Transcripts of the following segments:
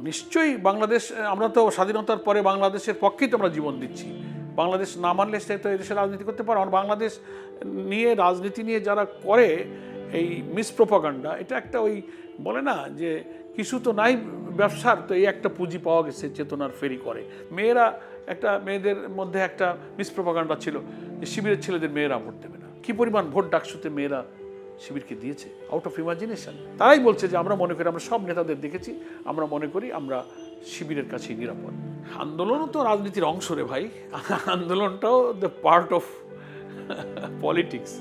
নিশ্চয়ই বাংলাদেশ, আমরা তো স্বাধীনতার পরে বাংলাদেশের পক্ষেই তো আমরা জীবন দিচ্ছি। বাংলাদেশ না মানলে সে তো এদেশে রাজনীতি করতে পারে। আর বাংলাদেশ নিয়ে রাজনীতি নিয়ে যারা করে এই মিসপ্রোপাগান্ডা, এটা একটা ওই বলে না যে কিছু তো নাই ব্যবসার, তো এই একটা পুঁজি পাওয়া গেছে চেতনার ফেরি করে। মেয়েরা একটা, মেয়েদের মধ্যে একটা মিসপ্রোপাগান্ডা ছিল যে শিবিরের ছেলেদের মেয়েরা ভোট দেবে না। কি পরিমাণ ভোট ডাকসুতে মেয়েরা শিবিরকে দিয়েছে আউট অফ ইমাজিনেশন। তারাই বলছে যে আমরা মনে করি, আমরা সব নেতাদের দেখেছি, আমরা মনে করি আমরা শিবিরের কাছেই নিরাপদ। আন্দোলনও তো রাজনীতির অংশ রে ভাই, আন্দোলনটাও the part of politics.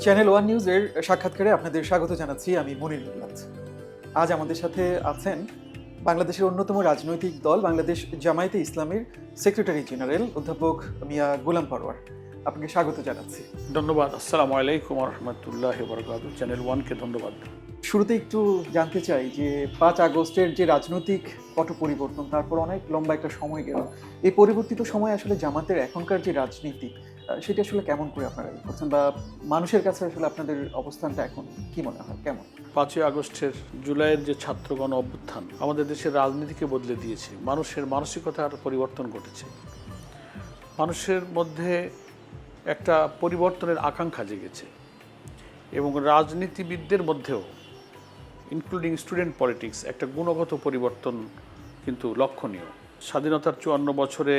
Channel one নিউজের সাক্ষাৎকারে আপনাদের স্বাগত জানাচ্ছি। আমি মনির মিল্লাত। আজ আমাদের সাথে আছেন বাংলাদেশের অন্যতম রাজনৈতিক দল বাংলাদেশ জামায়াতে ইসলামীর সেক্রেটারি জেনারেল অধ্যাপক মিয়া গোলাম পরওয়ার। আপনাকে স্বাগত জানাচ্ছি। ধন্যবাদ। আসসালামু আলাইকুম রহমতুল্লাহ বারাকাতুহু। চ্যানেল ওয়ানকে ধন্যবাদ। শুরুতে একটু জানতে চাই যে 5 আগস্টের যে রাজনৈতিক পট পরিবর্তন, তারপর অনেক লম্বা একটা সময় গেল, এই পরিবর্তিত সময় আসলে জামাতের এখনকার যে রাজনীতি সেটা আসলে কেমন করে আপনারা করছেন, বা মানুষের কাছে আসলে আপনাদের অবস্থানটা এখন কি মনে হয়, কেমন? 5ই আগস্টের, জুলাইয়ের যে ছাত্রগণ অভ্যুত্থান আমাদের দেশের রাজনীতিকে বদলে দিয়েছে। মানুষের মানসিকতার পরিবর্তন ঘটেছে। মানুষের মধ্যে একটা পরিবর্তনের আকাঙ্ক্ষা জেগেছে এবং রাজনীতিবিদদের মধ্যেও, ইনক্লুডিং স্টুডেন্ট পলিটিক্স, একটা গুণগত পরিবর্তন কিন্তু লক্ষণীয়। স্বাধীনতার 54 বছরে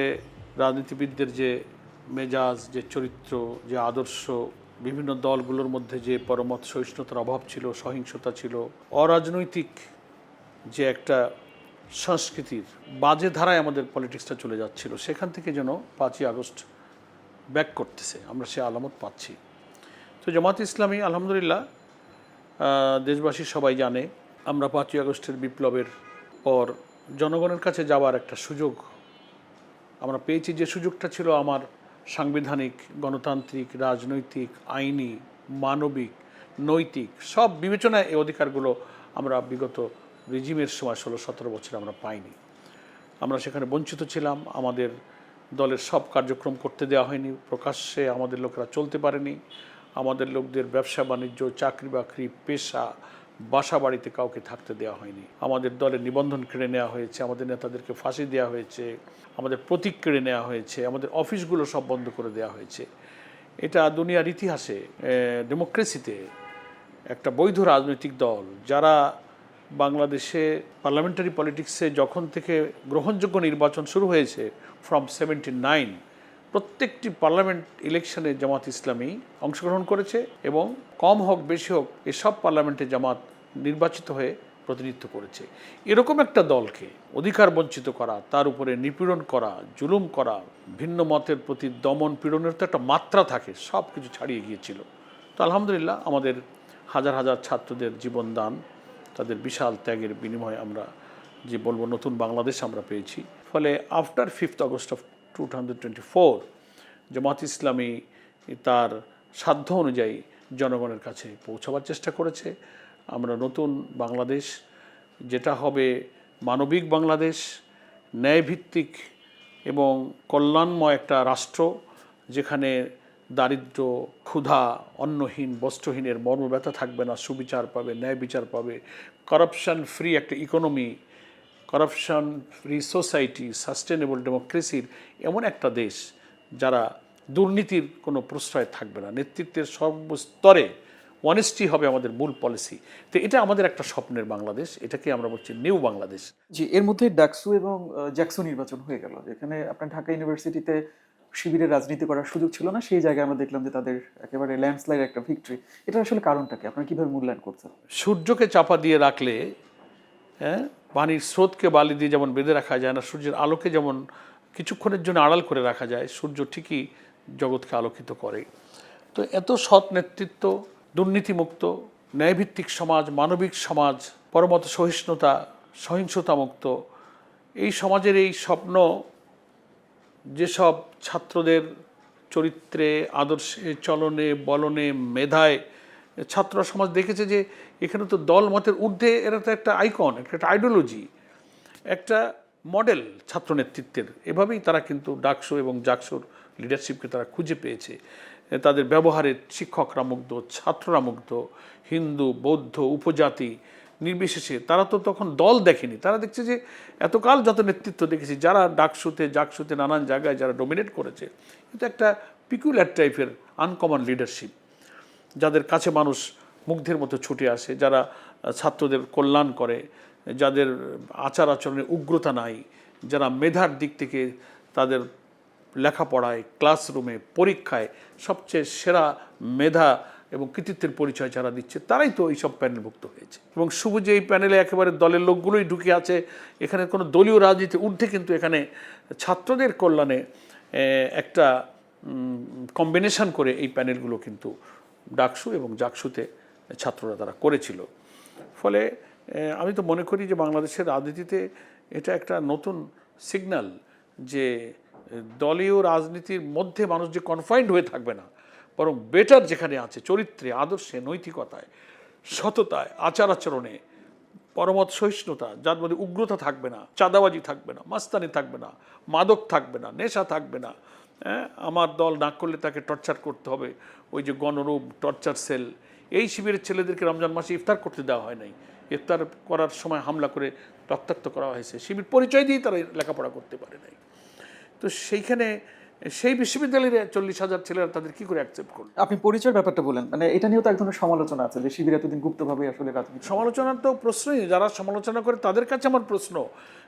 রাজনীতিবিদদের যে মেজাজ, যে চরিত্র, যে আদর্শ, বিভিন্ন দলগুলোর মধ্যে যে পরমত সহিষ্ণুতার অভাব ছিল, সহিংসতা ছিল, অরাজনৈতিক যে একটা সংস্কৃতির বাজে ধারায় আমাদের পলিটিক্সটা চলে যাচ্ছিল, সেখান থেকে যেন 5ই আগস্ট ব্যাক করতেছে, আমরা সে আলামত পাচ্ছি। তো জামাত ইসলামী আলহামদুলিল্লাহ, দেশবাসী সবাই জানে, আমরা 5ই আগস্টের বিপ্লবের পর জনগণের কাছে যাওয়ার একটা সুযোগ আমরা পেয়েছি। যে সুযোগটা ছিল আমার সাংবিধানিক, গণতান্ত্রিক, রাজনৈতিক, আইনি, মানবিক, নৈতিক সব বিবেচনায় এই অধিকারগুলো আমরা বিগত রেজিমের সময় 16-17 বছর আমরা পাইনি। আমরা সেখানে বঞ্চিত ছিলাম। আমাদের দলের সব কার্যক্রম করতে দেওয়া হয়নি, প্রকাশ্যে আমাদের লোকেরা চলতে পারেনি। আমাদের লোকদের ব্যবসা বাণিজ্য, চাকরি বাকরি, পেশা, বাসা বাড়িতে কাউকে থাকতে দেওয়া হয়নি। আমাদের দলের নিবন্ধন কেড়ে নেওয়া হয়েছে, আমাদের নেতাদেরকে ফাঁসি দেওয়া হয়েছে, আমাদের প্রতীক কেড়ে নেওয়া হয়েছে, আমাদের অফিসগুলো সব বন্ধ করে দেওয়া হয়েছে। এটা দুনিয়ার ইতিহাসে, ডেমোক্রেসিতে একটা বৈধ রাজনৈতিক দল যারা বাংলাদেশে পার্লামেন্টারি পলিটিক্সে যখন থেকে গ্রহণযোগ্য নির্বাচন শুরু হয়েছে ফ্রম 79, প্রত্যেকটি পার্লামেন্ট ইলেকশনে জামাত ইসলামী অংশগ্রহণ করেছে এবং কম হোক বেশি হোক এসব পার্লামেন্টে জামাত নির্বাচিত হয়ে প্রতিনিধিত্ব করেছে। এরকম একটা দলকে অধিকার বঞ্চিত করা, তার উপরে নিপীড়ন করা, জুলুম করা, ভিন্ন মতের প্রতি দমন পীড়নের তো একটা মাত্রা থাকে, সব কিছু ছাড়িয়ে গিয়েছিল। তো আলহামদুলিল্লাহ আমাদের হাজার হাজার ছাত্রদের জীবনদান, তাদের বিশাল ত্যাগের বিনিময়ে আমরা যে বলবো নতুন বাংলাদেশ আমরা পেয়েছি। ফলে after 5th August of 2024 Jamaat Islami তার সাধ্য অনুযায়ী জনগণের কাছে পৌঁছাবার চেষ্টা করেছে। আমরা নতুন বাংলাদেশ, যেটা হবে মানবিক বাংলাদেশ, ন্যায়ভিত্তিক এবং কল্যাণময় একটা রাষ্ট্র, যেখানে দারিদ্র, ক্ষুধা, অন্নহীন, বস্ত্রহীনের মর্মব্যথা থাকবে না, সুবিচার পাবে, ন্যায় বিচার পাবে, করাপশন ফ্রি একটা economy, corruption free society, sustainable ডেমোক্রেসির এমন একটা দেশ যারা দুর্নীতির কোনো প্রশ্রয় থাকবে না, নেতৃত্বের সর্বস্তরে অনেস্টি হবে আমাদের মূল পলিসি। তো এটা আমাদের একটা স্বপ্নের বাংলাদেশ, এটাকে আমরা বলছি নিউ বাংলাদেশ। জি, এর মধ্যে ডাকসু এবং জ্যাকসু নির্বাচন হয়ে গেল, যেখানে আপনার ঢাকা ইউনিভার্সিটিতে শিবিরের রাজনীতি করার সুযোগ ছিল না, সেই জায়গায় আমরা দেখলাম যে তাদের একেবারে ল্যান্ডস্লাইড একটা ভিক্টরি। এটা আসলে কারণটা কি, আপনারা কিভাবে মূল্যায়ন করছেন? সূর্যকে চাপা দিয়ে রাখলে, পানির স্রোতকে বালি দিয়ে যেমন বেঁধে রাখা যায় না, সূর্যের আলোকে যেমন কিছুক্ষণের জন্য আড়াল করে রাখা যায়, সূর্য ঠিকই জগৎকে আলোকিত করে। তো এত সৎ নেতৃত্ব, দুর্নীতিমুক্ত, ন্যায়ভিত্তিক সমাজ, মানবিক সমাজ, পরমত সহিষ্ণুতা, সহিংসতামুক্ত এই সমাজের এই স্বপ্ন যেসব ছাত্রদের চরিত্রে, আদর্শে, চলনে, বলনে, মেধায় ছাত্র সমাজ দেখেছে যে এখানে তো দল মতের ঊর্ধ্বে, এরা তো একটা আইকন, একটা আইডিওলজি, একটা মডেল ছাত্র নেতৃত্বের। এভাবেই তারা কিন্তু ডাকসু এবং জাকসুর লিডারশিপকে তারা খুঁজে পেয়েছে। তাদের ব্যবহারে শিক্ষকরা মুগ্ধ, ছাত্ররা মুগ্ধ, হিন্দু বৌদ্ধ উপজাতি নির্বিশেষে। তারা তো তখন দল দেখেনি, তারা দেখছে যে এতকাল যত নেতৃত্ব দেখেছি যারা ডাকসুতে জাকসুতে নানান জায়গায় যারা ডোমিনেট করেছে, কিন্তু একটা পিকুলার টাইপের আনকমন লিডারশিপ, যাদের কাছে মানুষ মুগ্ধের মতো ছুটে আসে, যারা ছাত্রদের কল্যাণ করে, যাদের আচার আচরণে উগ্রতা নাই, যারা মেধার দিক থেকে তাদের লেখাপড়ায় ক্লাসরুমে পরীক্ষায় সবচেয়ে সেরা মেধা এবং কৃতিত্বের পরিচয় যারা দিচ্ছে, তারাই তো এইসব প্যানেলভুক্ত হয়েছে। এবং শুধু যে এই প্যানেলে একেবারে দলের লোকগুলোই ঢুকে আছে, এখানে কোনো দলীয় রাজনীতি ঊর্ধ্বে কিন্তু এখানে ছাত্রদের কল্যাণে একটা কম্বিনেশন করে এই প্যানেলগুলো কিন্তু ডাকসু এবং জাকসুতে ছাত্ররা তারা করেছিল। ফলে আমি তো মনে করি যে বাংলাদেশের রাজনীতিতে এটা একটা নতুন সিগন্যাল যে দলীয় রাজনীতির মধ্যে মানুষ যে কনফাইন্ড হয়ে থাকবে না, বরং বেটার যেখানে আছে চরিত্রে, আদর্শে, নৈতিকতায়, সততায়, আচার আচরণে, পরমত সহিষ্ণুতা, যার মধ্যে উগ্রতা থাকবে না, চাঁদাবাজি থাকবে না, মাস্তানি থাকবে না, মাদক থাকবে না, নেশা থাকবে না, আমার দল না করলে তাকে টর্চার করতে হবে, ওই যে গণরূপ টর্চার সেল। এই শিবিরের ছেলেদেরকে রমজান মাসে ইফতার করতে দেওয়া হয় নাই, ইফতার করার সময় হামলা করে রক্তাক্ত করা হয়েছে, শিবির পরিচয় দিয়েই তারা লেখাপড়া করতে পারে নাই। তো সেইখানে সেই বিশ্ববিদ্যালয়ের 40,000 ছেলেরা তাদের কি করে অ্যাকসেপ্ট করল? আপনি পরিচয়ের ব্যাপারটা বলেন, মানে এটা নিয়েও তো এক ধরনের সমালোচনা আছে যে শিবির এতদিন গুপ্তভাবে আসলে রাজনীতি। সমালোচনার তো প্রশ্নই, যারা সমালোচনা করে তাদের কাছে আমার প্রশ্ন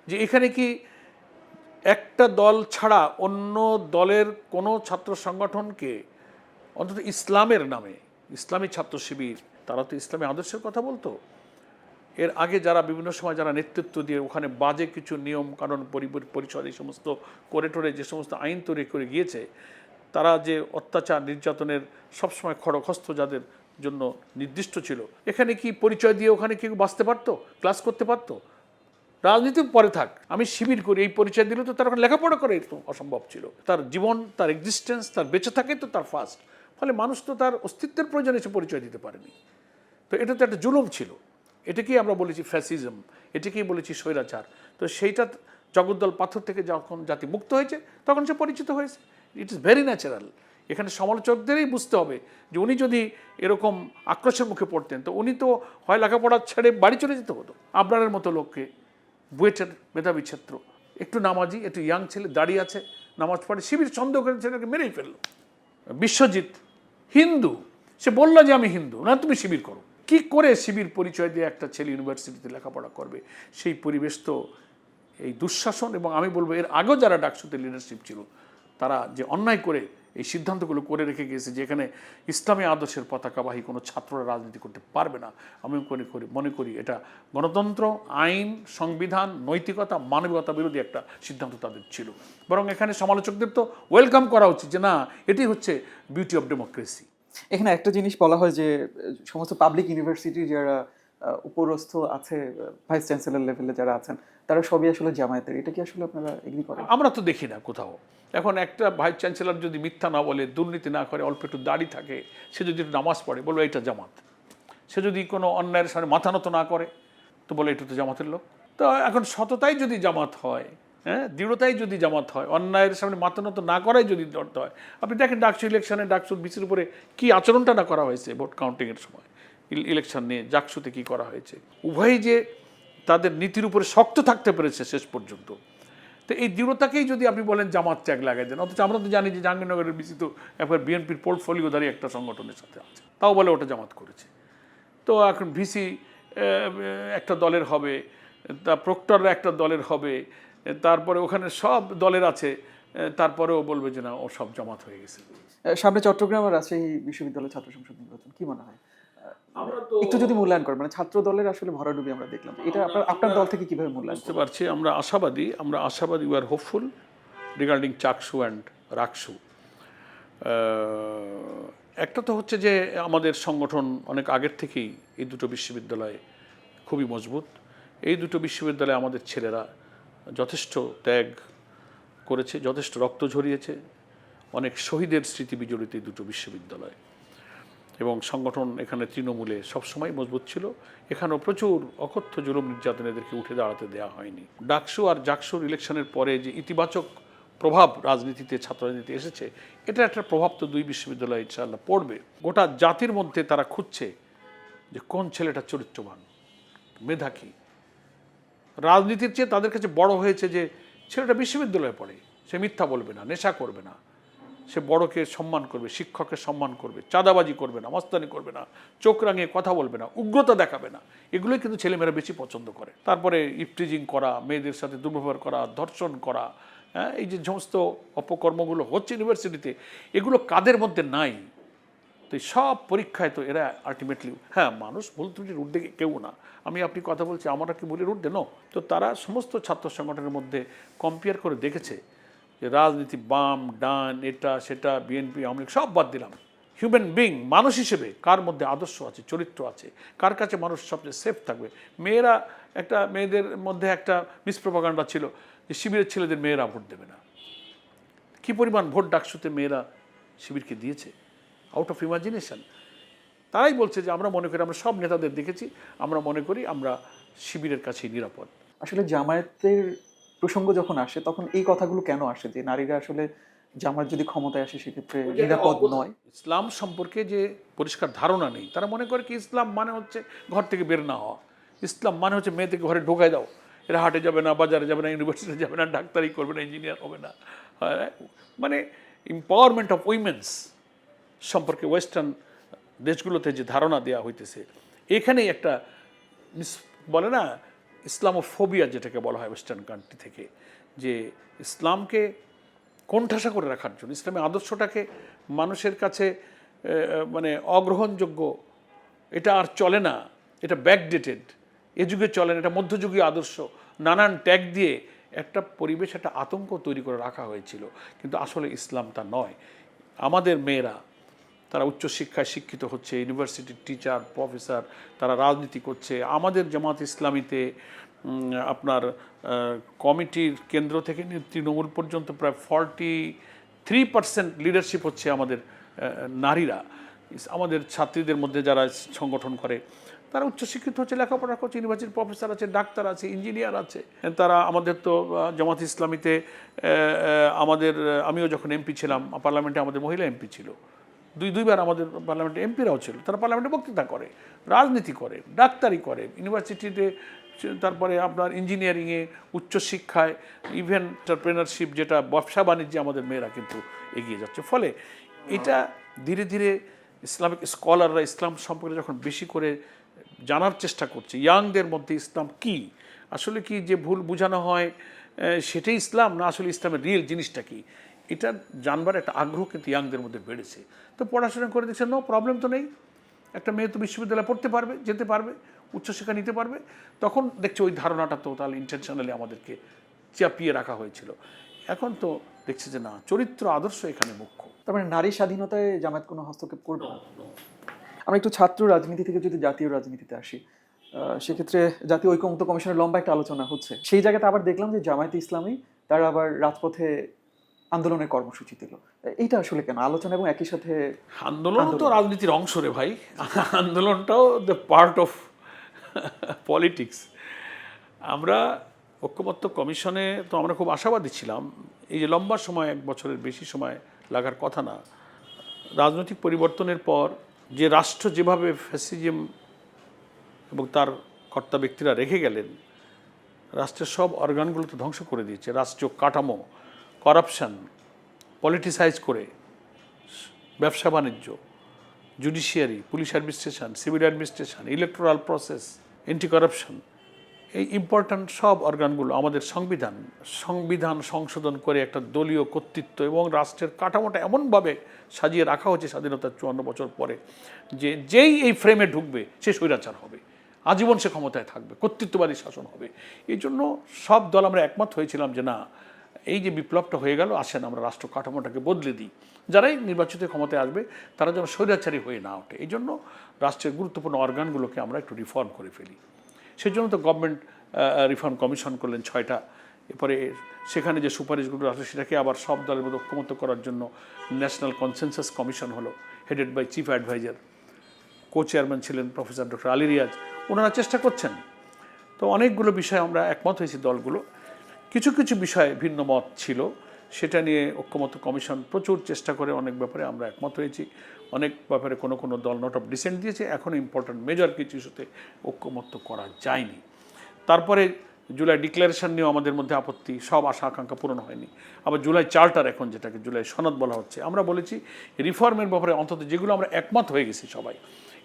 যে এখানে কি একটা দল ছাড়া অন্য দলের কোনো ছাত্র সংগঠনকে অন্তত ইসলামের নামে, ইসলামী ছাত্র শিবির, তারা তো ইসলামী আদর্শের কথা বলতো। এর আগে যারা বিভিন্ন সময় যারা নেতৃত্ব দিয়ে ওখানে বাজে কিছু নিয়ম কানুন পরিষদ এই সমস্ত করে টোরে যে সমস্ত আইন তৈরি করে গিয়েছে, তারা যে অত্যাচার নির্যাতনের সবসময় খড়গহস্ত যাদের জন্য নির্দিষ্ট ছিল, এখানে কি পরিচয় দিয়ে ওখানে কেউ বাঁচতে পারতো, ক্লাস করতে পারতো? রাজনীতি পরে থাক, আমি শিবির করি এই পরিচয় দিলে তো তার ওখানে লেখাপড়া করে তো অসম্ভব ছিল। তার জীবন, তার এক্সিস্টেন্স, তার বেঁচে থাকে তো তার ফার্স্ট। ফলে মানুষ তো তার অস্তিত্বের প্রয়োজনে এসে পরিচয় দিতে পারেনি। তো এটা তো একটা জুলুম ছিল, এটাকেই আমরা বলেছি ফ্যাসিজম, এটাকেই বলেছি স্বৈরাচার। তো সেইটা জগদ্দল পাথর থেকে যখন জাতি মুক্ত হয়েছে তখন সে পরিচিত হয়েছে। It is very natural. এখানে সমালোচকদেরই বুঝতে হবে যে উনি যদি এরকম আক্রোশের মুখে পড়তেন তো উনি তো হয় লেখাপড়া ছেড়ে বাড়ি চলে যেতে হতো। আবরারের মতো লোককে, বুয়েটের মেধাবী ছাত্র, একটু নামাজি, একটু ইয়াং ছেলে, দাঁড়িয়ে আছে, নামাজ পড়ে, শিবির সন্দেহ করে ছেলেকে মেরেই ফেললো। বিশ্বজিৎ হিন্দু, সে বললো যে আমি হিন্দু, না তুমি শিবির করো। কি করে শিবির পরিচয় দিয়ে একটা ছেলে ইউনিভার্সিটিতে লেখাপড়া করবে? সেই পরিবেশ তো এই দুঃশাসন, এবং আমি বলবো এর আগেও যারা ডাকসুতে লিডারশিপ ছিল তারা যে অন্যায় করে এই সিদ্ধান্তগুলো করে রেখে গিয়েছে যে এখানে ইসলামী আদর্শের পতাকাবাহী কোনো ছাত্ররা রাজনীতি করতে পারবে না, আমি মনে করি এটা গণতন্ত্র, আইন, সংবিধান, নৈতিকতা, মানবিকতা বিরোধী একটা সিদ্ধান্ত তাদের ছিল। বরং এখানে সমালোচকদের তো ওয়েলকাম করা উচিত যে না, এটি হচ্ছে বিউটি অফ ডেমোক্রেসি। এখানে একটা জিনিস বলা হয় যে সমস্ত পাবলিক ইউনিভার্সিটি যারা উপরস্থ আছে, ভাইস চ্যান্সেলর লেভেলে যারা আছেন, তারা সবই আসলে জামায়াতের। এটা কি আসলে আপনারা এগ্রি করেন? আমরা তো দেখি না কোথাও। এখন একটা ভাইস চ্যান্সেলর যদি মিথ্যা না বলে, দুর্নীতি না করে, অল্প একটু দাড়ি থাকে, সে যদি একটু নামাজ পড়ে, বলবো এটা জামাত। সে যদি কোনো অন্যায়ের সামনে মাথা নত না করে তো বলে এটা তো জামাতের লোক। তো এখন সততাই যদি জামাত হয়, হ্যাঁ, দৃঢ়তাই যদি জামাত হয়, অন্যায়ের সামনে মাথা নত না করাই যদি ধরতে হয়। আপনি দেখেন ডাকসু ইলেকশনে ডাকসু বিসির উপরে কি আচরণটা না করা হয়েছে ভোট কাউন্টিংয়ের সময়, ইলেকশন নিয়ে জাকসুতে কি করা হয়েছে। উভয়ই যে তাদের নীতির উপরে শক্ত থাকতে পেরেছে শেষ পর্যন্ত। তো এই দৃঢ়তাকেই যদি আপনি বলেন জামাত ট্যাগ লাগাই দেন, অথচ আমরা তো জানি যে জাহাঙ্গীরনগরের বিসি তো একবার বিএনপির পোর্টফোলিওধারী একটা সংগঠনের সাথে আছে, তাও বলে ওটা জামাত করেছে। তো এখন ভিসি একটা দলের হবে, তা প্রক্টররা একটা দলের হবে, তারপরে ওখানে সব দলের আছে, তারপরেও বলবে যে না ও সব জামাত হয়ে গেছে। সামনে চট্টগ্রাম আর রাজশাহী বিশ্ববিদ্যালয় ছাত্র সংসদ নির্বাচন, কি মনে হয় একটু যদি মূল্যায়ন করেন? মানে ছাত্র দলের আসলে ভরাডুবি আমরা দেখলাম, এটা আপনার দল থেকে কিভাবে মূল্যায়ন? বুঝতে পারছি, আমরা আশাবাদী, we are hopeful regarding Chaksu and RUCSU. একটা তো হচ্ছে যে আমাদের সংগঠন অনেক আগের থেকেই এই দুটো বিশ্ববিদ্যালয়ে খুবই মজবুত। এই দুটো বিশ্ববিদ্যালয়ে আমাদের ছেলেরা যথেষ্ট ত্যাগ করেছে, যথেষ্ট রক্ত ঝরিয়েছে, অনেক শহীদের স্মৃতি বিজড়িত এই দুটো বিশ্ববিদ্যালয়। এবং সংগঠন এখানে তৃণমূলে সবসময় মজবুত ছিল। এখানেও প্রচুর অকথ্য জুলুম নির্যাতন এদেরকে উঠে দাঁড়াতে দেওয়া হয়নি। ডাকসু আর জাকসুর ইলেকশনের পরে যে ইতিবাচক প্রভাব রাজনীতিতে ছাত্র রাজনীতিতে এসেছে, এটা একটা প্রভাব তো দুই বিশ্ববিদ্যালয় ইনশাআল্লাহ পড়বে। গোটা জাতির মধ্যে তারা খুঁজছে যে কোন ছেলেটা চরিত্রবান, মেধাকী। রাজনীতির চেয়ে তাদের কাছে বড় হয়েছে যে ছেলেটা বিশ্ববিদ্যালয়ে পড়ে, সে মিথ্যা বলবে না, নেশা করবে না, সে বড়কে সম্মান করবে, শিক্ষককে সম্মান করবে, চাঁদাবাজি করবে না, মস্তানি করবে না, চোখ রাঙিয়ে কথা বলবে না, উগ্রতা দেখাবে না। এগুলোই কিন্তু ছেলেমেয়েরা বেশি পছন্দ করে। তারপরে ইফটিজিং করা, মেয়েদের সাথে দুর্ব্যবহার করা, ধর্ষণ করা, হ্যাঁ, এই যে সমস্ত অপকর্মগুলো হচ্ছে ইউনিভার্সিটিতে, এগুলো কাদের মধ্যে নাই? তো এই সব পরীক্ষায় তো এরা আলটিমেটলি, হ্যাঁ, মানুষ ভুল ত্রুটির ঊর্ধ্বে কেউ না। আমি আপনি কথা বলছি, আমরা কি ভুলের ঊর্ধ্বে? নো। তো তারা সমস্ত ছাত্র সংগঠনের মধ্যে কম্পেয়ার করে দেখেছে যে রাজনীতি বাম ডান এটা সেটা বিএনপি আওয়ামী লীগ সব বাদ দিলাম, হিউম্যান বিং মানুষ হিসেবে কার মধ্যে আদর্শ আছে, চরিত্র আছে, কার কাছে মানুষ সবচেয়ে সেফ থাকবে। মেয়েরা, একটা মেয়েদের মধ্যে একটা মিসপ্রোপাগান্ডা ছিল যে শিবিরের ছেলেদের মেয়েরা ভোট দেবে না। কী পরিমাণ ভোট ডাকসুতে মেয়েরা শিবিরকে দিয়েছে, আউট অফ ইমাজিনেশন। তারাই বলছে যে আমরা মনে করি, আমরা সব নেতাদের দেখেছি, আমরা মনে করি আমরা শিবিরের কাছেই নিরাপদ। আসলে জামায়াতের প্রসঙ্গ যখন আসে তখন এই কথাগুলো কেন আসে যে নারীরা আসলে জামায়াত যদি ক্ষমতায় আসে সেক্ষেত্রে নিরাপদ নয়? ইসলাম সম্পর্কে যে পরিষ্কার ধারণা নেই। তারা মনে করে কি ইসলাম মানে হচ্ছে ঘর থেকে বের না হওয়া, ইসলাম মানে হচ্ছে মেয়েদেরকে ঘরে ঢোকায় দাও, এরা হাটে যাবে না, বাজারে যাবে না, ইউনিভার্সিটিতে যাবে না, ডাক্তারি করবে না, ইঞ্জিনিয়ার হবে না। মানে এম্পাওয়ারমেন্ট অফ উইমেন্স সম্পর্কে ওয়েস্টার্ন দেশগুলোতে যে ধারণা দেওয়া হইতেছে, এখানেই একটা বলে না ইসলামোফোবিয়া যেটাকে বলা হয় ওয়েস্টার্ন কান্ট্রি থেকে, যে ইসলামকে কোণঠাসা করে রাখার জন্য, ইসলামের আদর্শটাকে মানুষের কাছে মানে অগ্রহণযোগ্য, এটা আর চলে না, এটা ব্যাকডেটেড, এ যুগে চলে না, এটা মধ্যযুগীয় আদর্শ, নানান ট্যাগ দিয়ে একটা পরিবেশ, একটা আতঙ্ক তৈরি করে রাখা হয়েছিল। কিন্তু আসলে ইসলাম তা নয়। আমাদের মেয়েরা তারা উচ্চশিক্ষায় শিক্ষিত হচ্ছে, ইউনিভার্সিটির টিচার প্রফেসর, তারা রাজনীতি করছে। আমাদের জামাত ইসলামীতে আপনার কমিটির কেন্দ্র থেকে তৃণমূল পর্যন্ত প্রায় 43% লিডারশিপ হচ্ছে আমাদের নারীরা। আমাদের ছাত্রীদের মধ্যে যারা সংগঠন করে তারা উচ্চশিক্ষিত হচ্ছে, লেখাপড়া করছে, ইউনিভার্সিটির প্রফেসর আছে, ডাক্তার আছে, ইঞ্জিনিয়ার আছে। তারা আমাদের তো জামাত ইসলামীতে আমাদের, আমিও যখন এমপি ছিলাম পার্লামেন্টে, আমাদের মহিলা এমপি ছিল, দুইবার আমাদের পার্লামেন্টে এমপিরাও ছিল। তারা পার্লামেন্টে বক্তৃতা করে, রাজনীতি করে, ডাক্তারি করে, ইউনিভার্সিটিতে, তারপরে আপনার ইঞ্জিনিয়ারিংয়ে, উচ্চশিক্ষায়, ইভেন এন্টারপ্রেনারশিপ যেটা ব্যবসা বাণিজ্যে আমাদের মেয়েরা কিন্তু এগিয়ে যাচ্ছে। ফলে এটা ধীরে ধীরে ইসলামিক স্কলাররা ইসলাম সম্পর্কে যখন বেশি করে জানার চেষ্টা করছে, ইয়াংদের মধ্যে ইসলাম কি, আসলে কি যে ভুল বোঝানো হয় সেটাই ইসলাম, না আসলে ইসলামের রিয়েল জিনিসটা কি, এটা জানবার একটা আগ্রহ কিন্তু ইয়াংদের মধ্যে বেড়েছে। তো পড়াশোনা করে দিচ্ছে, নো প্রবলেম তো নেই, একটা মেয়ে তো বিশ্ববিদ্যালয়ে পড়তে পারবে, যেতে পারবে, উচ্চশিক্ষা নিতে পারবে। তখন দেখছি ওই ধারণাটা তো তাহলে ইন্টেনশনালি আমাদেরকে চাপিয়ে রাখা হয়েছিল। এখন তো দেখছি যে না, চরিত্র আদর্শ এখানে মুখ্য। তার মানে নারী স্বাধীনতায় জামায়াত কোনো হস্তক্ষেপ করবে না? আমরা একটু ছাত্র রাজনীতি থেকে যদি জাতীয় রাজনীতিতে আসি, সেক্ষেত্রে জাতীয় ঐকমত্য কমিশনের লম্বা একটা আলোচনা হচ্ছে। সেই জায়গাতে আবার দেখলাম যে জামায়াতে ইসলামী তারা আবার রাজপথে আন্দোলনের কর্মসূচি দিল। এইটা আসলে কেন আলোচনা এবং একই সাথে আন্দোলন তো রাজনীতির অংশ রে ভাই, আন্দোলনটাও দ্য পার্ট অফ পলিটিক্স। আমরা ঐকমত্য কমিশনে তো আমরা খুব আশাবাদী ছিলাম, এই যে লম্বা সময়, 1 বছরের বেশি সময় লাগার কথা না। রাজনৈতিক পরিবর্তনের পর যে রাষ্ট্র যেভাবে ফ্যাসিজম এবং তার কর্তা ব্যক্তিরা রেখে গেলেন, রাষ্ট্রের সব অর্গানগুলো তো ধ্বংস করে দিয়েছে। রাষ্ট্রীয় কাঠামো, করাপশান, পলিটিসাইজ করে, ব্যবসা বাণিজ্য, judiciary, police administration, civil administration, electoral process, anti corruption, এই ইম্পর্ট্যান্ট সব অর্গানগুলো, আমাদের সংবিধান সংশোধন করে একটা দলীয় কর্তৃত্ব এবং রাষ্ট্রের কাঠামোটা এমনভাবে সাজিয়ে রাখা হচ্ছে স্বাধীনতার 54 বছর পরে, যে যেই এই ফ্রেমে ঢুকবে সে স্বৈরাচার হবে, আজীবন সে ক্ষমতায় থাকবে, কর্তৃত্ববাদী শাসন হবে। এই জন্য সব দল আমরা একমত হয়েছিলাম যে না, এই যে বিপ্লবটা হয়ে গেল, আসেন আমরা রাষ্ট্র কাঠামোটাকে বদলে দিই, যারাই নির্বাচিত ক্ষমতায় আসবে তারা যেন স্বৈরাচারী হয়ে না ওঠে। এই জন্য রাষ্ট্রের গুরুত্বপূর্ণ অর্গানগুলোকে আমরা একটু রিফর্ম করে ফেলি। সেই জন্য তো গভর্নমেন্ট রিফর্ম কমিশন করলেন 6টা। এরপরে সেখানে যে সুপারিশগুলো আসলে সেটাকে আবার সব দলের মধ্যে ঐক্যমত্য করার জন্য ন্যাশনাল কনসেনসাস কমিশন হলো, headed by chief adviser, co chairman ছিলেন প্রফেসর ডক্টর আলী রিয়াজ। ওনারা চেষ্টা করছেন। তো অনেকগুলো বিষয়ে আমরা একমত হয়েছি দলগুলো। কিছু কিছু বিষয়ে ভিন্ন মত ছিল, সেটা নিয়ে ঐক্যমত্য কমিশন প্রচুর চেষ্টা করে অনেক ব্যাপারে আমরা একমত হয়েছি, অনেক ব্যাপারে কোনো কোনো দল নোট অফ ডিসেন্ট দিয়েছে, এখনও ইম্পর্ট্যান্ট মেজর কিছু ইস্যুতে ঐক্যমত্য করা যায়নি। তারপরে জুলাই ডিক্লারেশন নিয়েও আমাদের মধ্যে আপত্তি, সব আশা আকাঙ্ক্ষা পূরণ হয়নি। আবার জুলাই চার্টার, এখন যেটাকে জুলাই সনদ বলা হচ্ছে, আমরা বলেছি রিফর্মের ব্যাপারে অন্তত যেগুলো আমরা একমত হয়ে গেছি সবাই,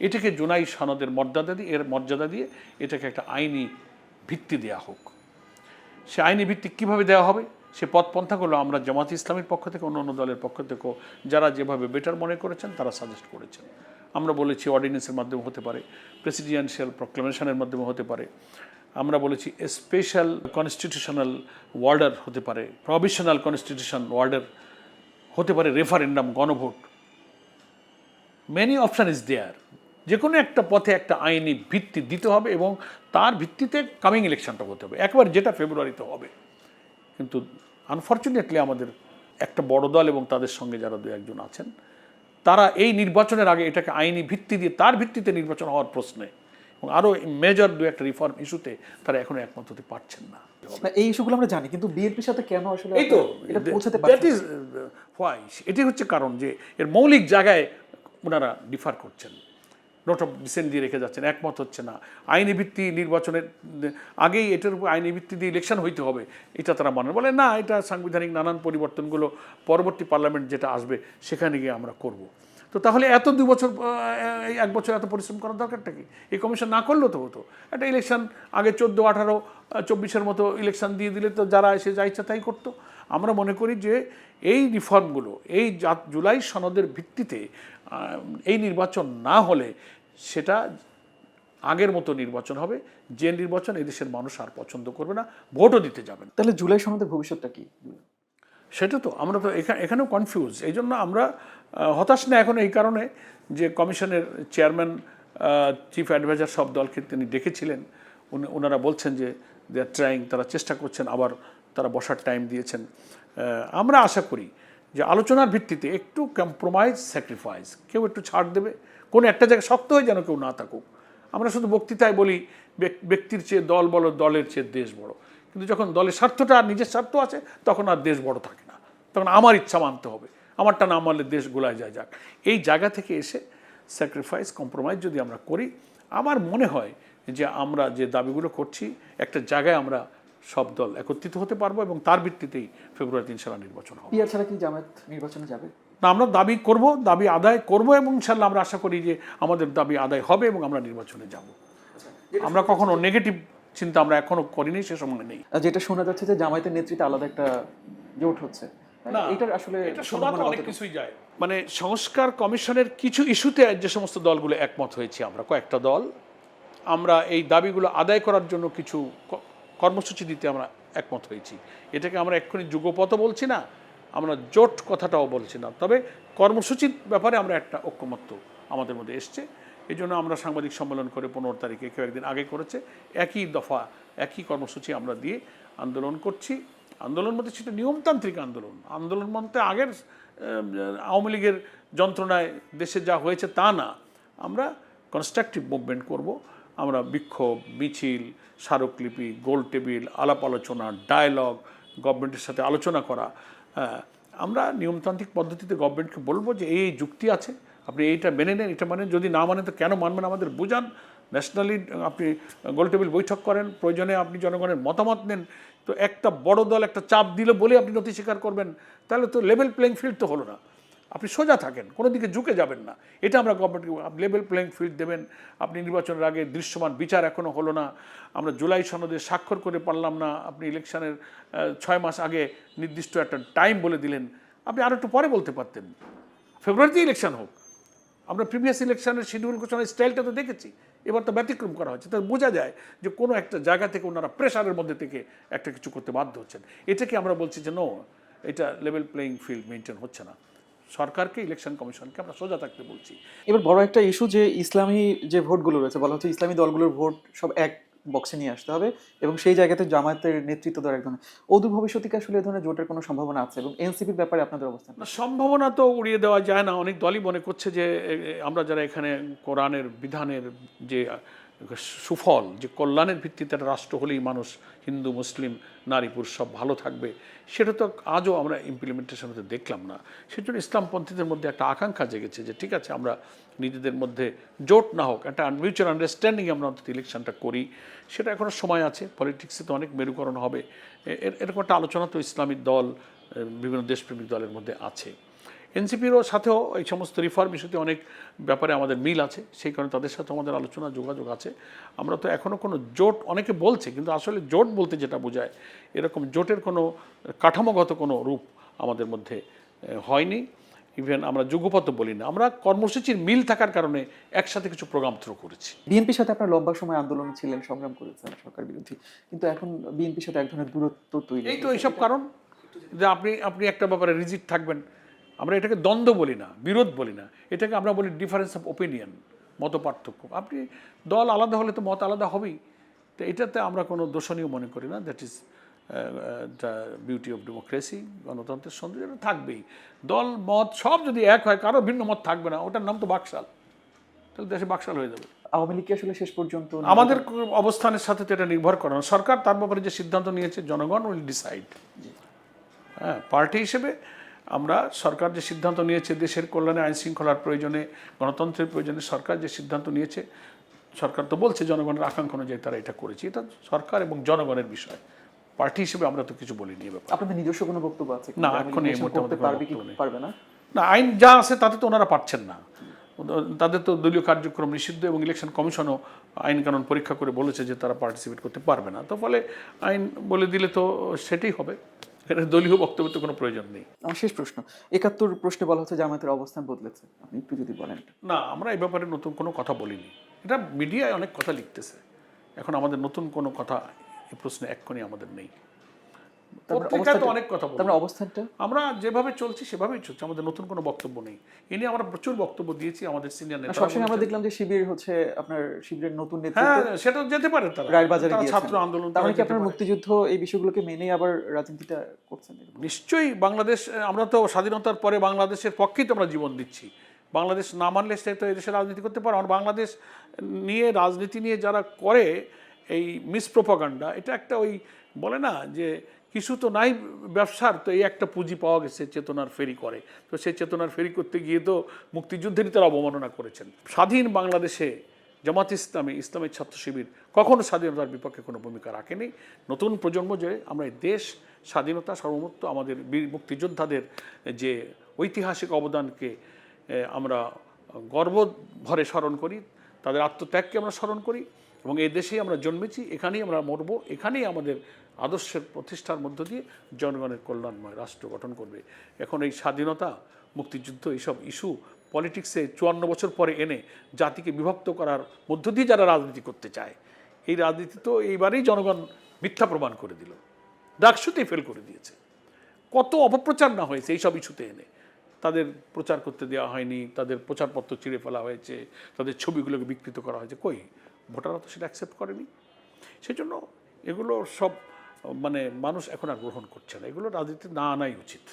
এটাকে জুলাই সনদের মর্যাদা দিয়ে এটাকে একটা আইনি ভিত্তি দেওয়া হোক। সে আইনি ভিত্তি কীভাবে দেওয়া হবে, সে পথপন্থাগুলো আমরা জামাত ইসলামের পক্ষ থেকে, অন্য অন্য দলের পক্ষ থেকেও যারা যেভাবে বেটার মনে করেছেন তারা সাজেস্ট করেছেন। আমরা বলেছি অর্ডিন্যান্সের মাধ্যমে হতে পারে, প্রেসিডেন্সিয়াল প্রক্লেমেশনের মাধ্যমে হতে পারে, আমরা বলেছি স্পেশাল কনস্টিটিউশনাল ওয়ার্ডার হতে পারে, প্রভিশনাল কনস্টিটিউশন ওয়ার্ডার হতে পারে, রেফারেন্ডাম, গণভোট, মেনি অপশান ইজ দেয়ার। যে কোনো একটা পথে একটা আইনি ভিত্তি দিতে হবে এবং তার ভিত্তিতে কামিং ইলেকশনটা হতে হবে, একবার যেটা ফেব্রুয়ারিতে হবে। কিন্তু আনফর্চুনেটলি আমাদের একটা বড় দল এবং তাদের সঙ্গে যারা দু একজন আছেন, তারা এই নির্বাচনের আগে এটাকে আইনি ভিত্তি দিয়ে তার ভিত্তিতে নির্বাচন হওয়ার প্রশ্নে এবং আরও মেজর দু একটা রিফর্ম ইস্যুতে তারা এখনো একমত হতে পারছেন না। এই ইস্যুগুলো আমরা জানি, কিন্তু বিএনপির সাথে কেন আসলে এই তো এটা পৌঁছাতে দ্যাট পারছে ইজ হোয়াই, এটি হচ্ছে কারণ যে এর মৌলিক জায়গায় ওনারা ডিফার করছেন, নোট অফ ডিসেন্ট দিয়ে রেখে যাচ্ছেন, একমত হচ্ছে না। আইনি ভিত্তি নির্বাচনের আগেই এটার উপর আইনি ভিত্তি দিয়ে ইলেকশন হইতে হবে, এটা তারা মানে বলে না, এটা সাংবিধানিক নানান পরিবর্তনগুলো পরবর্তী পার্লামেন্ট যেটা আসবে সেখানে গিয়ে আমরা করব। তো তাহলে এত 2 বছর, এই 1 বছর এত পরিশ্রম করার দরকারটা কি? এই কমিশন না করলেও তো হতো। একটা ইলেকশন আগে 14, 18, 24-এর মতো ইলেকশন দিয়ে দিলে তো যারা এসে যা ইচ্ছা তাই করতো। আমরা মনে করি যে এই রিফর্মগুলো, এই জুলাই সনদের ভিত্তিতে এই নির্বাচন না হলে সেটা আগের মতো নির্বাচন হবে, যে নির্বাচন এই দেশের মানুষ আর পছন্দ করবে না, ভোটও দিতে যাবে না। তাহলে জুলাই সনদের ভবিষ্যৎটা কি? সেটা তো আমরা তো এখানেও কনফিউজ। এই জন্য আমরা হতাশ না এখন এই কারণে যে কমিশনের চেয়ারম্যান, চিফ অ্যাডভাইজার সব দলকে তিনি ডেকেছিলেন, ওনারা বলছেন যে দে আর ট্রাইং, তারা চেষ্টা করছেন, আবার তারা বসার টাইম দিয়েছেন। আমরা আশা করি যে আলোচনার ভিত্তিতে একটু কম্প্রোমাইজ, স্যাক্রিফাইস, কেউ একটু ছাড় দেবে, কোনো একটা জায়গায় শক্ত হয়ে যেন কেউ না থাকুক। আমরা শুধু বক্তৃতায় বলি ব্যক্তির চেয়ে দল বড়, দলের চেয়ে দেশ বড়, কিন্তু যখন দলের স্বার্থটা আর নিজের স্বার্থ আছে তখন আর দেশ বড় থাকে না, তখন আমার ইচ্ছা মানতে হবে, আমারটা না মানলে দেশ গোলায় যায় যাক। এই জায়গা থেকে এসে স্যাক্রিফাইস, কম্প্রোমাইজ যদি আমরা করি, আমার মনে হয় যে আমরা যে দাবিগুলো করছি একটা জায়গায় আমরা সব দল একত্রিত হতে পারবো এবং তার ভিত্তিতেই ফেব্রুয়ারি 3 সালে নির্বাচন হবে। পিআর ছাড়া কি জামায়াত নির্বাচনে যাবে? না, আমরা দাবি করব, দাবি আদায় করব এবং ইনশাল্লাহ আমরা আশা করি যে আমাদের দাবি আদায় হবে এবং আমরা নির্বাচনে যাব। আমরা কখনো নেগেটিভ চিন্তা আমরা এখনো করিনি, সে সময় নেই। যেটা শোনা যাচ্ছে যে জামায়াতের নেতৃত্বে আলাদা একটা জোট হচ্ছে, না, এটার আসলে এটা শোনা তো অনেক কিছুই যায়। মানে সংস্কার কমিশনের কিছু ইস্যুতে যে সমস্ত দলগুলো একমত হয়েছে, আমরা কয়েকটা দল, আমরা এই দাবিগুলো আদায় করার জন্য কিছু কর্মসূচি দিতে আমরা একমত হয়েছি। এটাকে আমরা এক্ষুনি যুগপথ বলছি না, আমরা জোট কথাটাও বলছি না, তবে কর্মসূচির ব্যাপারে আমরা একটা ঐক্যমত্য আমাদের মধ্যে এসছে। এই জন্য আমরা সাংবাদিক সম্মেলন করে 15 তারিখে, কেউ একদিন আগে করেছে, একই দফা একই কর্মসূচি আমরা দিয়ে আন্দোলন করছি। আন্দোলন মধ্যে সেটা নিয়মতান্ত্রিক আন্দোলন, আন্দোলন মধ্যে আগের আওয়ামী লীগের যন্ত্রণায় দেশে যা হয়েছে তা না, আমরা কনস্ট্রাকটিভ মুভমেন্ট করব। আমরা বিক্ষোভ, মিছিল, স্মারকলিপি, গোল টেবিল, আলাপ আলোচনা, ডায়ালগ, গভর্নমেন্টের সাথে আলোচনা করা। আমরা নিয়মতান্ত্রিক পদ্ধতিতে গভর্নমেন্টকে বলবো যে এই যুক্তি আছে, আপনি এইটা মেনে নেন, এটা মানেন, যদি না মানেন তো কেন মানবেন আমাদের বুঝান, ন্যাশনালি আপনি গোল টেবিল বৈঠক করেন, প্রয়োজনে আপনি জনগণের মতামত নেন। তো একটা বড় দল একটা চাপ দিল বলে আপনি নথি স্বীকার করবেন, তাহলে তো লেভেল প্লেইং ফিল্ড তো হলো না। আপনি সোজা থাকেন, কোনো দিকে ঝুঁকে যাবেন না, এটা আমরা গভর্নমেন্টকে লেভেল প্লেইং ফিল্ড দেবেন। আপনি নির্বাচনের আগে দৃশ্যমান বিচার এখনও হলো না, আমরা জুলাই সনদে স্বাক্ষর করে পারলাম না, আপনি ইলেকশনের 6 মাস আগে নির্দিষ্ট একটা টাইম বলে দিলেন, আপনি আরও একটু পরে বলতে পারতেন, ফেব্রুয়ারিতে ইলেকশন হোক। আমরা প্রিভিয়াস ইলেকশনের শিডিউল ঘোষণার স্টাইলটা তো দেখেছি, এবার তো ব্যতিক্রম করা হচ্ছে। তার বোঝা যায় যে কোনো একটা জায়গা থেকে ওনারা প্রেশারের মধ্যে থেকে একটা কিছু করতে বাধ্য হচ্ছেন। এটাকে আমরা বলছি যে নো, এটা লেভেল প্লেইং ফিল্ড মেনটেন হচ্ছে না। সরকারকে, ইলেকশন কমিশনকে আমরা সোজা থাকতে বলছি। এবার বড় একটা ইস্যু যে ইসলামী যে ভোটগুলো রয়েছে, বলা হচ্ছে ইসলামী দলগুলোর ভোট সব এক বক্সে নিয়ে আসতে হবে এবং সেই জায়গাতে জামায়াতের নেতৃত্ব দেওয়ার এক ধরনের অদূর ভবিষ্যতে কি আসলে এই ধরনের জোটের কোনো সম্ভাবনা আছে? এবং এনসিপির ব্যাপারে আপনাদের অবস্থান? না, সম্ভাবনা তো উড়িয়ে দেওয়া যায় না। অনেক দলই মনে করছে যে আমরা যারা এখানে কোরআনের বিধানের যে সুফল, যে কল্যাণের ভিত্তিতে একটা রাষ্ট্র হলেই মানুষ, হিন্দু মুসলিম নারী পুরুষ সব ভালো থাকবে, সেটা তো আজও আমরা ইমপ্লিমেন্টেশন হতে দেখলাম না। সেজন্য ইসলামপন্থীদের মধ্যে একটা আকাঙ্ক্ষা জেগেছে যে ঠিক আছে, আমরা নিজেদের মধ্যে জোট না হোক, একটা মিউচুয়াল আন্ডারস্ট্যান্ডিং আমরা অন্তত ইলেকশনটা করি। সেটা এখনও সময় আছে, পলিটিক্সে তো অনেক মেরুকরণ হবে, এরকম একটা আলোচনা তো ইসলামিক দল, বিভিন্ন দেশপ্রেমিক দলের মধ্যে আছে। এনসিপিরও সাথেও এই সমস্ত রিফর্ম ইস্যুতে অনেক ব্যাপারে আমাদের মিল আছে, সেই কারণে তাদের সাথে আমাদের আলোচনা যোগাযোগ আছে। আমরা তো এখনও কোনো জোট, অনেকে বলছে, কিন্তু আসলে জোট বলতে যেটা বোঝায়, এরকম জোটের কোনো কাঠামোগত কোনো রূপ আমাদের মধ্যে হয়নি। ইভেন আমরা যুগপথ বলি না, আমরা কর্মসূচির মিল থাকার কারণে একসাথে কিছু প্রোগ্রাম থ্রো করেছি। বিএনপির সাথে আপনার লম্বা সময় আন্দোলন ছিলেন, সংগ্রাম করেছেন সরকার বিরোধী, কিন্তু এখন বিএনপির সাথে এক ধরনের দূরত্ব তৈরি। এই তো এইসব কারণ যে আপনি একটা ব্যাপারে রিজিড থাকবেন। আমরা এটাকে দ্বন্দ্ব বলি না, বিরোধ বলি না, এটাকে আমরা বলি ডিফারেন্স অফ ওপিনিয়ন, মত পার্থক্য। আপনি দল আলাদা হলে তো মত আলাদা হবেই, তো এটাতে আমরা কোনো দোষণীয় মনে করি না। That is the beauty of democracy, গণতন্ত্রের সৌন্দর্য থাকবেই। দল মত সব যদি এক হয়, কারো ভিন্ন মত থাকবে না, ওটার নাম তো বাকশাল, তাহলে দেশে বাকশাল হয়ে যাবে। আওয়ামী লীগ আসলে শেষ পর্যন্ত আমাদের অবস্থানের সাথে তো এটা নির্ভর করে না। সরকার তার ব্যাপারে যে সিদ্ধান্ত নিয়েছে, জনগণ উইল ডিসাইড। হ্যাঁ, পার্টি হিসেবে আমরা, সরকার যে সিদ্ধান্ত নিয়েছে, দেশের কল্যাণে, আইন শৃঙ্খলার প্রয়োজনে, গণতন্ত্রের প্রয়োজনে সরকার যে সিদ্ধান্ত নিয়েছে, সরকার তো বলছে জনগণের আকাঙ্ক্ষা অনুযায়ী তারা এটা করেছে, এটা সরকার এবং জনগণের বিষয়। পার্টি হিসেবে আমরা তো কিছু বলিনি ব্যাপার। আপনাদের নিজস্ব কোনো বক্তব্য আছে না, এখন এই মুহূর্তে পারবে না। না, আইন যা আছে তাতে তো ওনারা পারছেন না। তাদের তো দলীয় কার্যক্রম নিষিদ্ধ, এবং ইলেকশন কমিশনও আইন কানুন পরীক্ষা করে বলেছে যে তারা পার্টিসিপেট করতে পারবে না। তো ফলে আইন বলে দিলে তো সেটাই হবে, এটা দলীয় বক্তব্যের তো কোনো প্রয়োজন নেই। আমার শেষ প্রশ্ন, ৭১ প্রশ্নে বলা হচ্ছে জামায়াতের অবস্থান বদলেছে, আপনি একটু যদি বলেন। না, আমরা এই ব্যাপারে নতুন কোনো কথা বলিনি। এটা মিডিয়ায় অনেক কথা লিখতেছে, এখন আমাদের নতুন কোনো কথা এই প্রশ্নে এক্ষুনি আমাদের নেই। পত্রিকায় তো অনেক কথা বলবো। অবস্থানটা আমরা যেভাবে চলছি সেভাবেই চলছে, আমাদের নতুন কোনো বক্তব্য নেই। এ নিয়ে আমরা প্রচুর বক্তব্য দিয়েছি, আমাদের সিনিয়র নেতা। সবসময় আমরা দেখলাম যে শিবির হচ্ছে আপনার শিবিরের নতুন হ্যাঁ, নেতৃত্ব, সেটা যেতে পারে, তারা রায়েরবাজারে তারা গিয়েছেন। ছাত্র আন্দোলন, তার মানে কি আপনার মুক্তিযুদ্ধ এই বিষয়গুলোকে মেনেই আবার রাজনীতিটা করছেন? নিশ্চয়ই বাংলাদেশ, আমরা তো স্বাধীনতার পরে বাংলাদেশের পক্ষেই তো আমরা জীবন দিচ্ছি। বাংলাদেশ না মানলে সে তো এদেশে রাজনীতি করতে পারে। আর বাংলাদেশ নিয়ে, রাজনীতি নিয়ে যারা করে এই মিসপ্রোপাগান্ডা, এটা একটা ওই বলে না যে কিছু তো নাই ব্যবসার, তো এই একটা পুঁজি পাওয়া গেছে, চেতনার ফেরি করে। তো সেই চেতনার ফেরি করতে গিয়ে তো মুক্তিযুদ্ধেরই তারা অবমাননা করেছেন। স্বাধীন বাংলাদেশে জামাত ইসলামী, ইসলামী ছাত্র শিবির কখনো স্বাধীনতার বিপক্ষে কোনো ভূমিকা রাখেনি। নতুন প্রজন্ম যে আমরা এই দেশ স্বাধীনতা, সার্বভৌমত্ব, আমাদের বীর মুক্তিযোদ্ধাদের যে ঐতিহাসিক অবদানকে আমরা গর্ব ভরে স্মরণ করি, তাদের আত্মত্যাগকে আমরা স্মরণ করি, এবং এই দেশেই আমরা জন্মেছি, এখানেই আমরা মরব, এখানেই আমাদের আদর্শের প্রতিষ্ঠার মধ্য দিয়ে জনগণের কল্যাণময় রাষ্ট্র গঠন করবে। এখন এই স্বাধীনতা, মুক্তিযুদ্ধ, এইসব ইস্যু পলিটিক্সে 54 বছর পরে এনে জাতিকে বিভক্ত করার মধ্য দিয়ে যারা রাজনীতি করতে চায়, এই রাজনীতি তো এইবারেই জনগণ মিথ্যা প্রমাণ করে দিল, ডাকসুতেই ফেল করে দিয়েছে। কত অপপ্রচার না হয়েছে এইসব ইস্যুতে এনে, তাদের প্রচার করতে দেওয়া হয়নি, তাদের প্রচারপত্র চিড়ে ফেলা হয়েছে, তাদের ছবিগুলোকে বিকৃত করা হয়েছে, কই ভোটাররা তো সেটা অ্যাকসেপ্ট করেনি। সেজন্য এগুলো সব মানে মানুষ এখন আর গ্রহণ করছে না, এগুলো রাজনীতি না আনাই উচিত।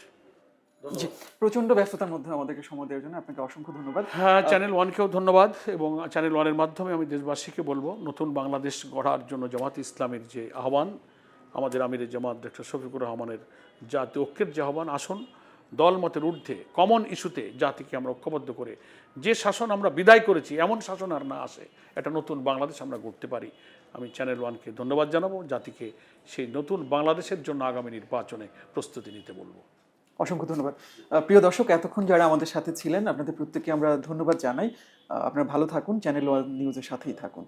জি, প্রচন্ড ব্যস্ততার মধ্যে আমাদেরকে সময় দেওয়ার জন্য আপনাকে অসংখ্য ধন্যবাদ। হ্যাঁ, চ্যানেল ওয়ানকেও ধন্যবাদ, এবং চ্যানেল ওয়ানের মাধ্যমে আমি দেশবাসীকে বলবো, নতুন বাংলাদেশ গড়ার জন্য জামাত ইসলামের যে আহ্বান, আমাদের আমিরে জামাত ডক্টর শফিকুর রহমানের জাতীয় ঐক্যের যে আহ্বান, আসুন দলমতের ঊর্ধ্বে কমন ইস্যুতে জাতিকে আমরা ঐক্যবদ্ধ করে যে শাসন আমরা বিদায় করেছি, এমন শাসন আর না আসে, একটা নতুন বাংলাদেশ আমরা গড়তে পারি। আমি চ্যানেল ওয়ানকে ধন্যবাদ জানাবো, জাতিকে সেই নতুন বাংলাদেশের জন্য আগামী নির্বাচনে প্রস্তুতি নিতে বলবো। অসংখ্য ধন্যবাদ। প্রিয় দর্শক, এতক্ষণ যারা আমাদের সাথে ছিলেন আপনাদের প্রত্যেককে আমরা ধন্যবাদ জানাই। আপনারা ভালো থাকুন, চ্যানেল ওয়ান নিউজের সাথেই থাকুন।